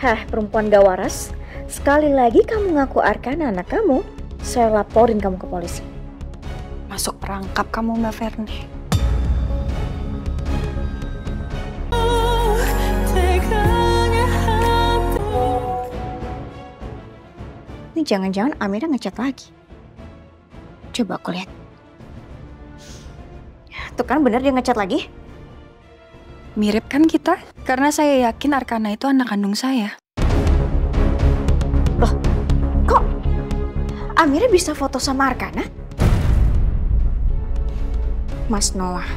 Heh, perempuan gak waras. Sekali lagi kamu ngaku Arkana anak kamu, saya laporin kamu ke polisi. Masuk perangkap kamu, Mbak Verni. Ini jangan-jangan Amira ngechat lagi. Coba aku lihat. Tuh kan bener dia ngechat lagi. Mirip kan kita? Karena saya yakin Arkana itu anak kandung saya. Loh, kok Amira bisa foto sama Arkana? Mas Noah.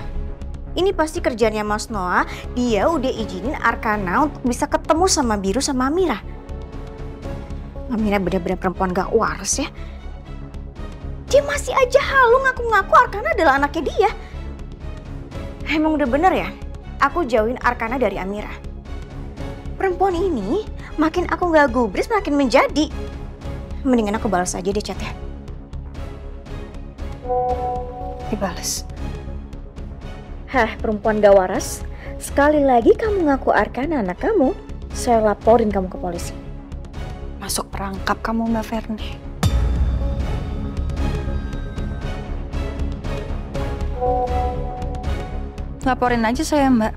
Ini pasti kerjaannya Mas Noah. Dia udah izinin Arkana untuk bisa ketemu sama Biru sama Amira. Amira benar-benar perempuan gak waras ya. Dia masih aja halu ngaku-ngaku Arkana adalah anaknya dia. Emang udah bener ya? Aku jauhin Arkana dari Amira. Perempuan ini makin aku gak gubris makin menjadi. Mendingan aku balas aja deh chatnya. Dibales. Heh, perempuan gak waras. Sekali lagi kamu ngaku Arkana anak kamu, saya laporin kamu ke polisi. Masuk perangkap kamu, Mbak Verni. Laporin aja saya, Mbak,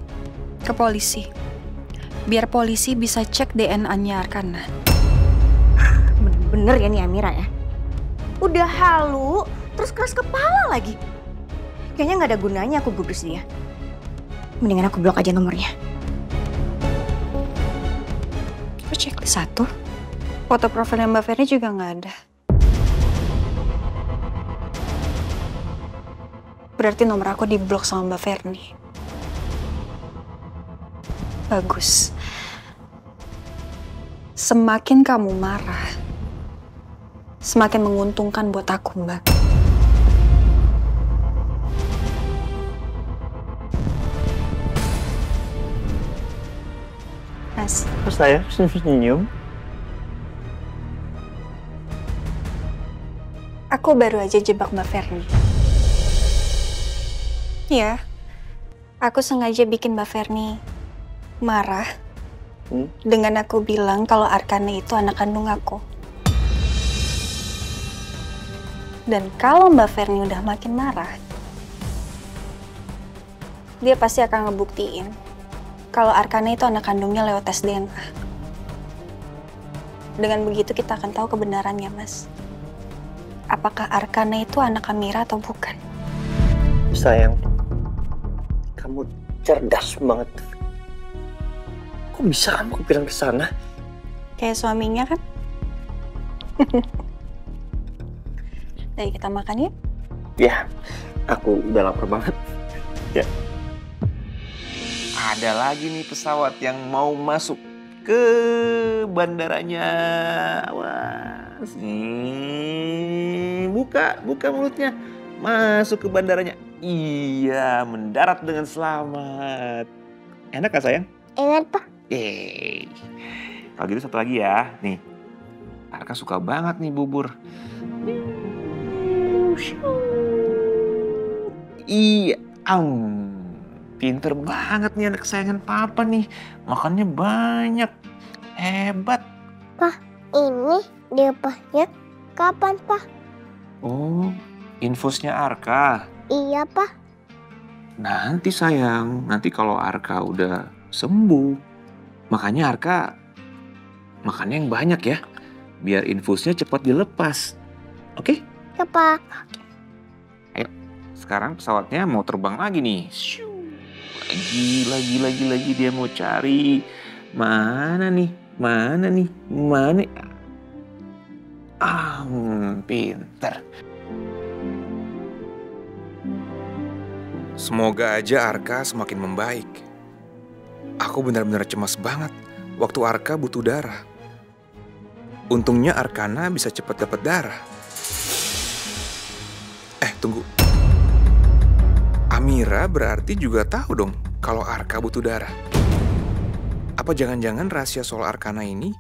ke polisi. Biar polisi bisa cek DNA-nya Arkana. Bener ya nih Amira ya? Udah halu, terus keras kepala lagi. Kayaknya gak ada gunanya aku gubris dia. Mendingan aku blok aja nomornya. Coba cek di satu. Foto profilnya Mbak Verni juga nggak ada. Berarti nomor aku diblok sama Mbak Verni. Bagus. Semakin kamu marah, semakin menguntungkan buat aku, Mbak. Mas. Terus saya senyum. Aku baru aja jebak Mbak Verni. Ya, aku sengaja bikin Mbak Verni marah dengan aku bilang kalau Arkana itu anak kandung aku. Dan kalau Mbak Verni udah makin marah, dia pasti akan ngebuktiin kalau Arkana itu anak kandungnya lewat tes DNA. Dengan begitu kita akan tahu kebenarannya, Mas. Apakah Arkana itu anak Amira atau bukan? Sayang, kamu cerdas banget. Kok bisa kamu kepikiran ke sana? Kayak suaminya kan? Jadi kita makan yuk? Ya, aku udah lapar banget. Ya. Ada lagi nih pesawat yang mau masuk ke bandaranya. Wah, buka mulutnya. Masuk ke bandaranya. Iya, mendarat dengan selamat. Enak gak sayang? Enak, Pak. Kalau gitu satu lagi ya. Nih, Arka suka banget nih bubur. Iya, pinter banget nih anak kesayangan papa nih. Makannya banyak. Hebat. Pak, ini diupahnya kapan, Pak? Oh, infusnya Arka. Iya, Pak. Nanti sayang, nanti kalau Arka udah sembuh. Makanya Arka makannya yang banyak ya. Biar infusnya cepat dilepas. Oke? Ya, Pak. Ayo, sekarang pesawatnya mau terbang lagi nih. Lagi dia mau cari. Mana nih? Pinter. Semoga aja Arka semakin membaik. Aku benar-benar cemas banget waktu Arka butuh darah. Untungnya Arkana bisa cepat dapat darah. Tunggu. Amira berarti juga tahu dong kalau Arka butuh darah. Apa jangan-jangan rahasia soal Arkana ini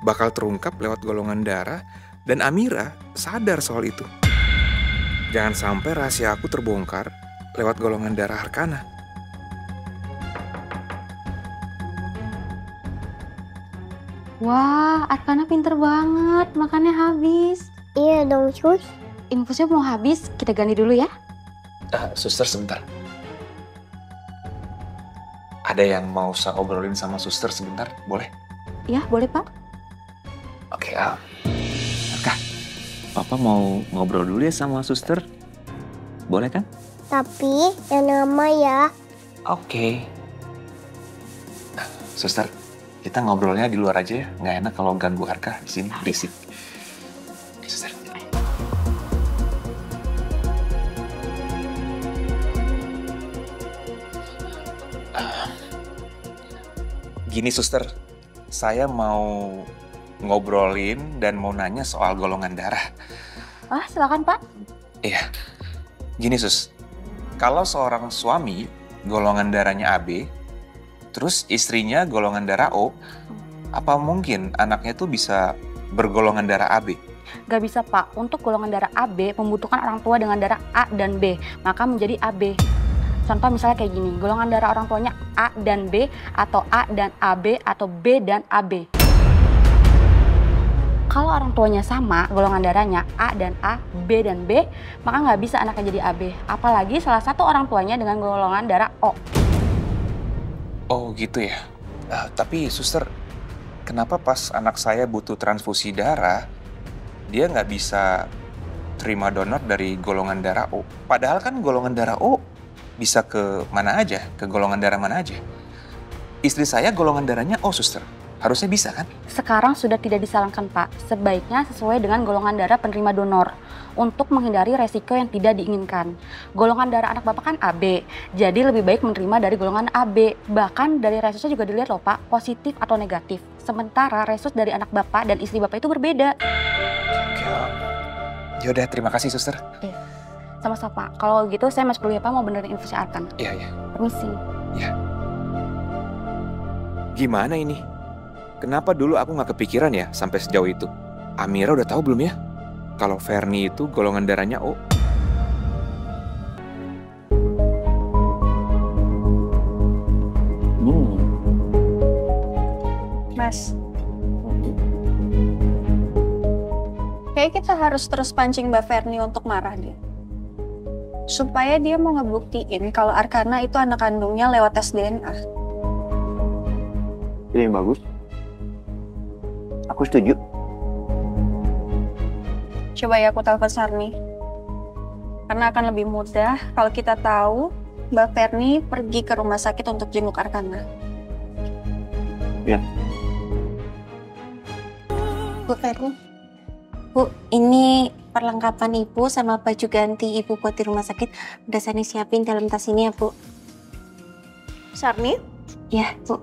bakal terungkap lewat golongan darah dan Amira sadar soal itu? Jangan sampai rahasia aku terbongkar lewat golongan darah Arkana. Wah, Arkana pinter banget, makannya habis. Iya dong, Sus. Infusnya mau habis, kita ganti dulu ya. Suster sebentar. Ada yang mau saya obrolin sama suster sebentar, boleh? Ya, boleh Pak. Oke, Arka, Papa mau ngobrol dulu ya sama suster. Boleh kan? Tapi yang nama ya. Oke. Nah, suster, kita ngobrolnya di luar aja ya. Nggak enak kalau ganggu Arka di sini berisik. Oke, suster. Gini suster, saya mau ngobrolin dan mau nanya soal golongan darah. Wah, silakan Pak. Iya, gini sus, kalau seorang suami golongan darahnya AB, terus istrinya golongan darah O, apa mungkin anaknya tuh bisa bergolongan darah AB? Gak bisa Pak, untuk golongan darah AB membutuhkan orang tua dengan darah A dan B, maka menjadi AB. Contoh misalnya kayak gini, golongan darah orang tuanya A dan B, atau A dan AB, atau B dan AB. Kalau orang tuanya sama, golongan darahnya A dan A, B dan B, maka nggak bisa anaknya jadi AB. Apalagi salah satu orang tuanya dengan golongan darah O. Oh gitu ya. Tapi suster, kenapa pas anak saya butuh transfusi darah, dia nggak bisa terima donor dari golongan darah O? Padahal kan golongan darah O bisa ke mana aja, ke golongan darah mana aja. Istri saya golongan darahnya O, suster. Harusnya bisa kan? Sekarang sudah tidak disarankan Pak, sebaiknya sesuai dengan golongan darah penerima donor untuk menghindari resiko yang tidak diinginkan. Golongan darah anak Bapak kan AB, jadi lebih baik menerima dari golongan AB. Bahkan dari resusnya juga dilihat loh Pak, positif atau negatif. Sementara resus dari anak Bapak dan istri Bapak itu berbeda. Oke, yaudah terima kasih suster. Sama-sama Pak, kalau gitu saya masuk dulu ya Pak, mau benerin infusnya Arkan. Iya. Permisi. Gimana ini? Kenapa dulu aku nggak kepikiran ya sampai sejauh itu? Amira udah tahu belum ya? Kalau Ferni itu golongan darahnya O. Mas. Kayak kita harus terus pancing Mbak Ferni untuk marah deh. Supaya dia mau ngebuktiin kalau Arkana itu anak kandungnya lewat tes DNA. Ini yang bagus. Aku setuju. Coba ya aku telepon Sarni. Karena akan lebih mudah kalau kita tahu Mbak Ferni pergi ke rumah sakit untuk jenguk Arkana. Ya. Bu Ferni. Bu, ini perlengkapan Ibu sama baju ganti Ibu buat di rumah sakit. Udah saya siapin dalam tas ini ya, Bu. Sarni, Ya, Bu.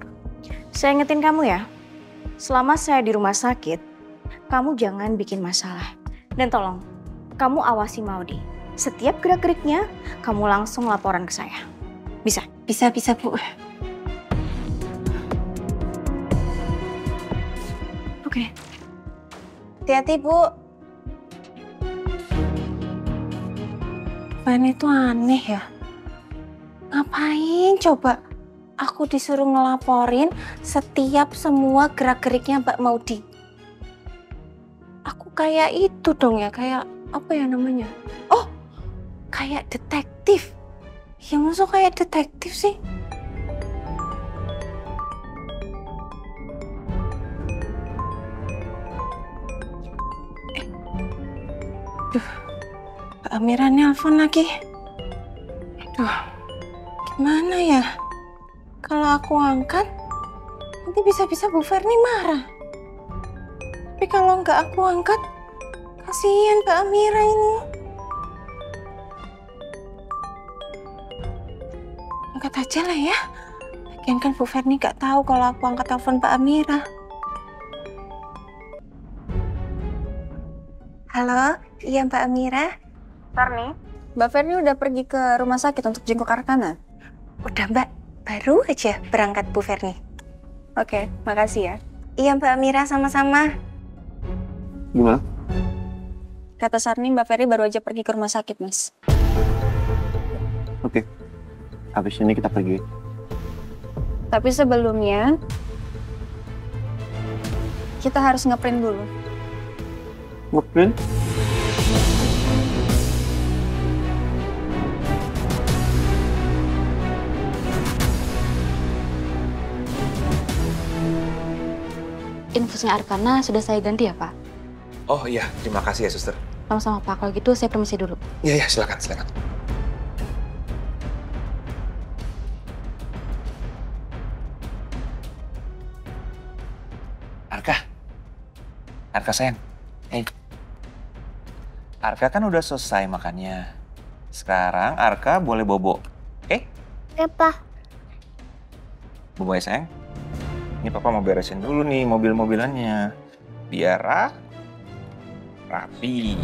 saya ingetin kamu ya. Selama saya di rumah sakit, kamu jangan bikin masalah. Dan tolong, kamu awasi Maudi. Setiap gerak-geriknya, kamu langsung laporan ke saya. Bisa? Bisa, Bu. Oke. Hati-hati, Bu. Ferni itu aneh ya. Ngapain coba? Aku disuruh ngelaporin setiap semua gerak-geriknya Mbak Maudi. Aku kayak itu dong ya, kayak apa ya namanya? Oh, kayak detektif. Ya maksud kayak detektif sih? Mbak Amira nelpon lagi. Aduh, gimana ya? Kalau aku angkat, nanti bisa-bisa Bu Ferni marah. Tapi kalau nggak aku angkat, kasihan Mbak Amira ini. Angkat aja lah ya. Lagian kan Bu Ferni nggak tahu kalau aku angkat telepon Mbak Amira. Halo, iya Mbak Amira. Sarni, Mbak Ferni udah pergi ke rumah sakit untuk jenguk Arkana? Udah Mbak, baru aja berangkat Bu Ferni. Oke, makasih ya. Iya Mbak Amira, sama-sama. Gimana? Kata Sarni, Mbak Ferni baru aja pergi ke rumah sakit, Mas. Oke. Habis ini kita pergi. Tapi sebelumnya, kita harus ngeprint dulu. Ngeprint? Infusnya Arkana sudah saya ganti ya, Pak? Oh iya, terima kasih ya suster. Sama-sama, Pak. Kalau gitu saya permisi dulu. Iya, silakan, silakan. Arka sayang, Arka kan udah selesai makannya. Sekarang Arka boleh bobo, oke? Apa? Bobo ya sayang. Ini papa mau beresin dulu nih mobil-mobilannya. Biar rapi.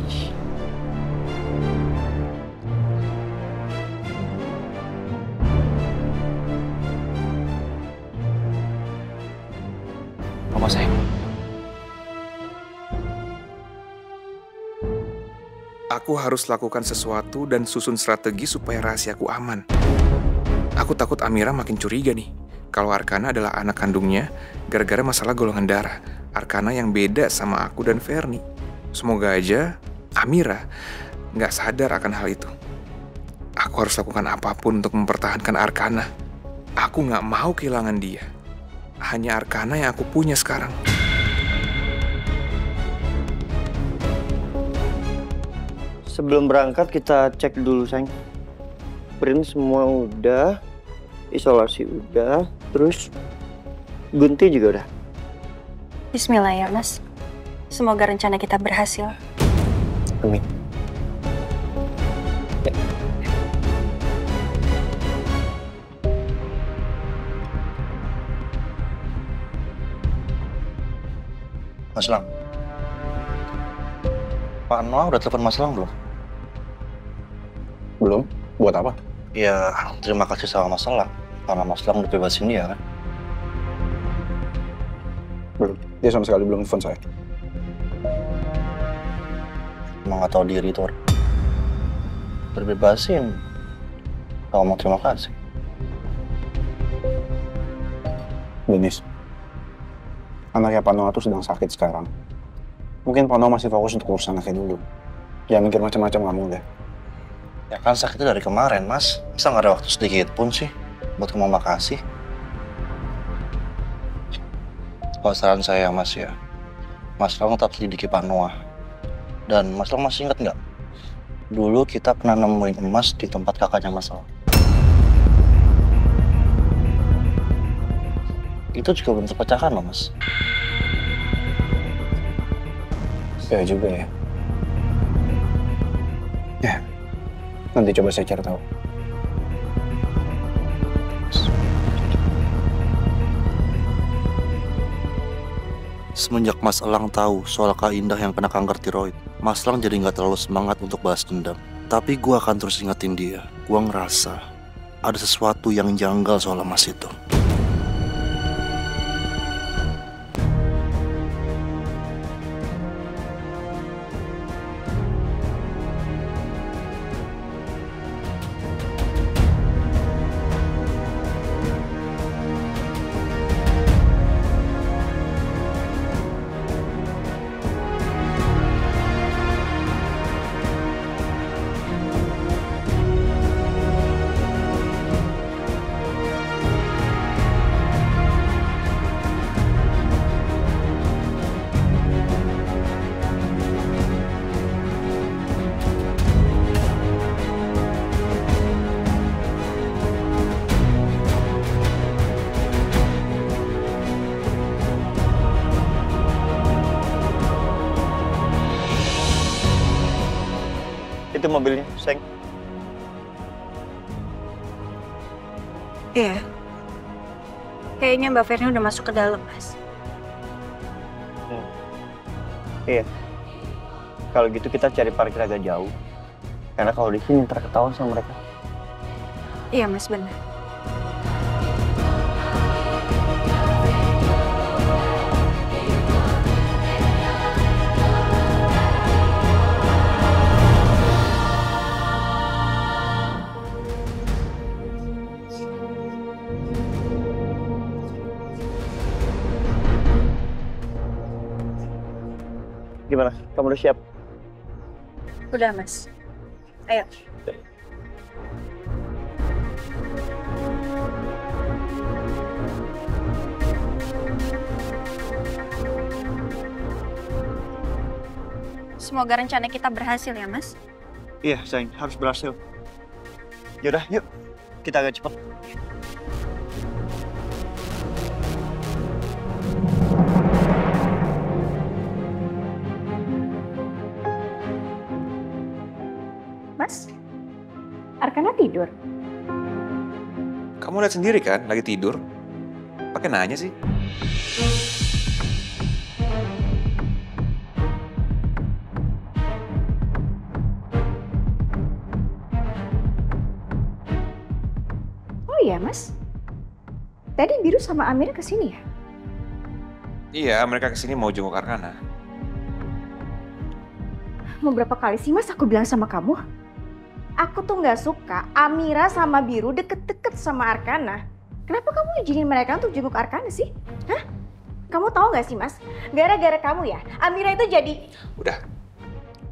Papa sayang. Aku harus lakukan sesuatu dan susun strategi supaya rahasiaku aman. Aku takut Amira makin curiga nih. Kalau Arkana adalah anak kandungnya, gara-gara masalah golongan darah. Arkana yang beda sama aku dan Verni. Semoga aja Amira nggak sadar akan hal itu. Aku harus lakukan apapun untuk mempertahankan Arkana. Aku nggak mau kehilangan dia. Hanya Arkana yang aku punya sekarang. Sebelum berangkat kita cek dulu, sayang. Print semua udah, isolasi udah, terus gunting juga udah. Bismillah ya, Mas. Semoga rencana kita berhasil. Amin. Ya. Mas Lang. Pak Noah udah telepon Mas Lang belum? Belum? Buat apa? Ya, terima kasih sama Mas Lang. Karena Mas Lang udah bebasin dia kan? Belum. Dia sama sekali belum telepon saya. Emang gak tahu diri tuh. Berbebasin. Gak ngomong terima kasih. Denis, anaknya Pak Noah tuh sedang sakit sekarang. Mungkin Pak Noah masih fokus untuk urus anaknya dulu. Jangan mikir macam-macam kamu deh. Ya kan sakitnya dari kemarin, Mas. Masa gak ada waktu sedikit pun sih buat ngomong makasih? Kalau saran saya, Mas ya, Mas Lang tetap selidiki Pak Noah. Dan Mas Lang masih ingat nggak? Dulu kita pernah nemuin emas di tempat kakaknya Mas Lang. Itu juga belum terpecahkan loh, Mas. Ya juga ya. Ya, nanti coba saya cari tahu. Semenjak Mas Elang tahu soal Kak Indah yang kena kanker tiroid, Mas Elang jadi nggak terlalu semangat untuk balas dendam. Tapi gue akan terus ingetin dia. Gue ngerasa ada sesuatu yang janggal soal emas itu. Itu mobilnya, Seng. Iya. Kayaknya Mbak Verni udah masuk ke dalam, Mas. Iya. Kalau gitu kita cari parkir agak jauh. Karena kalau di sini ntar ketahuan sama mereka. Iya, Mas, benar. Gimana? Kamu udah siap? Udah, Mas. Ayo. Semoga rencana kita berhasil ya, Mas. Iya, sayang. Harus berhasil. Yaudah, yuk. Kita agak cepat. Mas, Arkana tidur. Kamu lihat sendiri kan, lagi tidur. Pakai nanya sih. Oh iya, Mas. Tadi Biru sama Amira kesini ya? Iya, mereka kesini mau jenguk Arkana. Mau berapa kali sih, Mas, aku bilang sama kamu? Aku tuh nggak suka Amira sama Biru deket-deket sama Arkana. Kenapa kamu izinin mereka untuk jenguk Arkana sih? Hah? Kamu tahu nggak sih, Mas? Gara-gara kamu ya, Amira itu jadi... Udah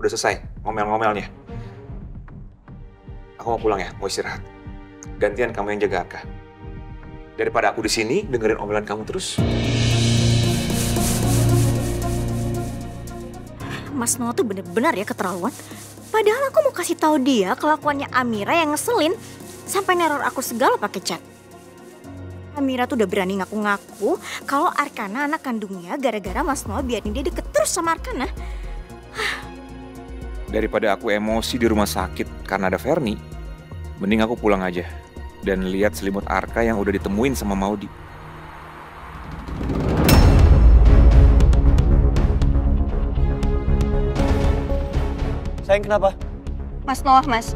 selesai ngomel-ngomelnya. Aku mau pulang ya, mau istirahat. Gantian kamu yang jaga Arka. Daripada aku di sini dengerin omelan kamu terus. Mas Noah tuh bener-bener ya keterlaluan. Padahal aku mau kasih tahu dia kelakuannya Amira yang ngeselin sampai neror aku segala pakai chat. Amira tuh udah berani ngaku-ngaku kalau Arkana anak kandungnya gara-gara Mas Noah biarin dia deket terus sama Arkana. Daripada aku emosi di rumah sakit karena ada Ferni, mending aku pulang aja dan lihat selimut Arka yang udah ditemuin sama Maudi. Sayang, kenapa? Mas Noah, Mas.